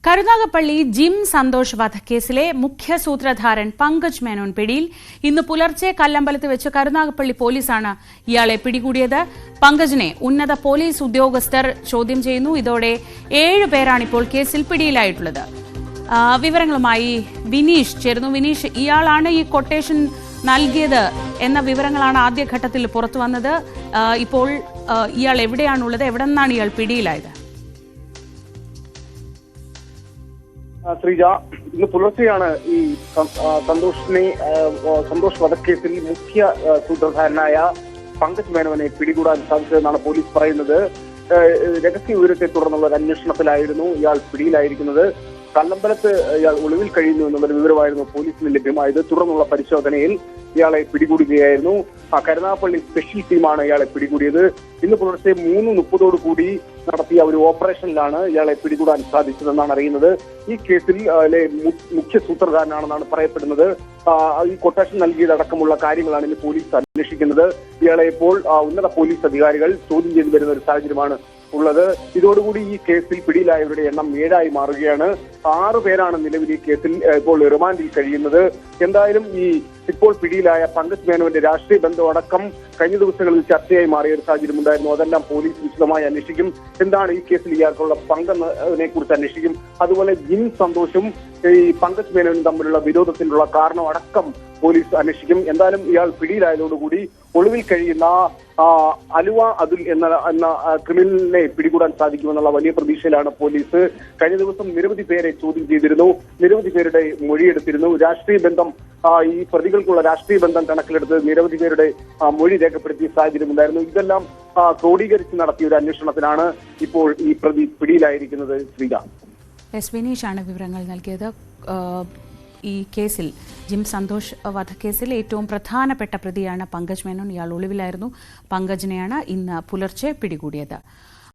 Karunagappally gym Santhosh വധക്കേസിലെ മുഖ്യ സൂത്രധാരൻ പങ്കജ് മേനോൻ പിടിയിൽ. ഇന്ന് പുലർച്ചെ കല്ലമ്പലത്ത് വെച്ച് കരുനാഗപ്പള്ളി പോലീസാണ് ഇയാളെ പിടികൂടിയത്. പങ്കജിനെ ഉന്നത പോലീസ് ഉദ്യോഗസ്ഥർ ചോദ്യം ചെയ്യുന്നു. ഇതോടെ 7 പേരാണിപ്പോൾ കേസിൽ പിടിയിലായിട്ടുള്ളത്. വിവരങ്ങളുമായി വിനീഷ് ചേരുന്നു. വിനീഷ്, ഇയാളാണ് ഈ കൊട്ടേഷൻ നൽകിയത് എന്ന വിവരങ്ങളാണ് ആദ്യഘട്ടത്തിൽ പുറത്തു വന്നത്. ഇപ്പോൾ ഇയാൾ എവിടെയാണുള്ളത്? എവിടെ നിന്നാണ് ഇയാൾ പിടിയിലായത്? ശ്രീജ, ഇന്ന് പുലർച്ചെയാണ് ഈ സന്തോഷ് വധക്കേസിൽ മുഖ്യ സൂത്രധാരനായ പങ്കജ് മേനോനെ പിടികൂടാൻ സാധിച്ചതെന്നാണ് പോലീസ് പറയുന്നത്. രഹസ്യ വിവരത്തെ തുടർന്നുള്ള ഒരു അന്വേഷണത്തിലായിരുന്നു ഇയാൾ പിടിയിലായിരിക്കുന്നത്. കല്ലമ്പലത്ത് ഇയാൾ ഒളിവിൽ കഴിയുന്നു എന്നുള്ളൊരു വിവരമായിരുന്നു പോലീസിന് ലഭ്യമായത്. തുടർന്നുള്ള പരിശോധനയിൽ ഇയാളെ പിടികൂടുകയായിരുന്നു. കരുനാഗപ്പള്ളി സ്പെഷ്യൽ ടീമാണ് ഇയാളെ പിടികൂടിയത്. ഇന്ന് പുലർച്ചെ 3:30 കൂടി നടത്തിയ ഒരു ഓപ്പറേഷനിലാണ് ഇയാളെ പിടികൂടാൻ സാധിച്ചതെന്നാണ് അറിയുന്നത്. ഈ കേസിൽ മുഖ്യ സൂത്രധാരനാണെന്നാണ് പറയപ്പെടുന്നത്. ഈ കൊട്ടേഷൻ നൽകിയതടക്കമുള്ള കാര്യങ്ങളാണ് ഇന്ന് പോലീസ് അന്വേഷിക്കുന്നത്. ഇയാളെ ഇപ്പോൾ ഉന്നത പോലീസ് അധികാരികൾ ചോദ്യം ചെയ്തു വരുന്ന ഒരു സാഹചര്യമാണ് ഉള്ളത്. ഇതോടുകൂടി ഈ കേസിൽ പിടിയിലായവരുടെ എണ്ണം 7 മാറുകയാണ്. 6 പേരാണ് നിലവിൽ ഈ കേസിൽ ഇപ്പോൾ റിമാൻഡിൽ കഴിയുന്നത്. എന്തായാലും ഈ ഇപ്പോൾ പിടിയിലായ പങ്കജ് മേനോന്റെ രാഷ്ട്രീയ ബന്ധം അടക്കം കഴിഞ്ഞ ദിവസങ്ങളിൽ ചർച്ചയായി മാറിയ ഒരു സാഹചര്യം ഉണ്ടായിരുന്നു. അതെല്ലാം പോലീസ് വിശദമായി അന്വേഷിക്കും. എന്താണ് ഈ കേസിൽ ഇയാൾക്കുള്ള പങ്കെന്നതിനെ കുറിച്ച് അന്വേഷിക്കും. അതുപോലെ ജിം സന്തോഷും ഈ പങ്കജ് മേനോനും തമ്മിലുള്ള വിരോധത്തിനുള്ള കാരണം അടക്കം പോലീസ് അന്വേഷിക്കും. എന്തായാലും ഇയാൾ പിടിയിലായതോടുകൂടി ഒളിവിൽ കഴിയുന്ന അലുവ അതുൽ എന്ന ക്രിമിനലിനെ പിടികൂടാൻ സാധിക്കുമെന്നുള്ള വലിയ പ്രതീക്ഷയിലാണ് പോലീസ്. കഴിഞ്ഞ ദിവസം നിരവധി പേരെ ചോദ്യം ചെയ്തിരുന്നു. നിരവധി പേരുടെ മൊഴിയെടുത്തിരുന്നു. രാഷ്ട്രീയ ബന്ധം, ഈ പ്രതികൾക്കുള്ള രാഷ്ട്രീയ ബന്ധം കണക്കിലെടുത്ത് നിരവധി പേരുടെ മൊഴി രേഖപ്പെടുത്തിയ സാഹചര്യം ഉണ്ടായിരുന്നു. ഇതെല്ലാം ക്രോഡീകരിച്ച് നടത്തിയ ഒരു അന്വേഷണത്തിനാണ് ഇപ്പോൾ ഈ പ്രതി പിടിയിലായിരിക്കുന്നത്. ശ്രീകാന്ത് എസ് വിനീഷാണ് വിവരങ്ങൾ നൽകിയത്. ഈ കേസിൽ ജിം സന്തോഷ് വധക്കേസിൽ ഏറ്റവും പ്രധാനപ്പെട്ട പ്രതിയാണ് പങ്കജ് മേനോൻ. ഇയാൾ ഒളിവിലായിരുന്നു. പങ്കജിനെയാണ് ഇന്ന് പുലർച്ചെ പിടികൂടിയത്.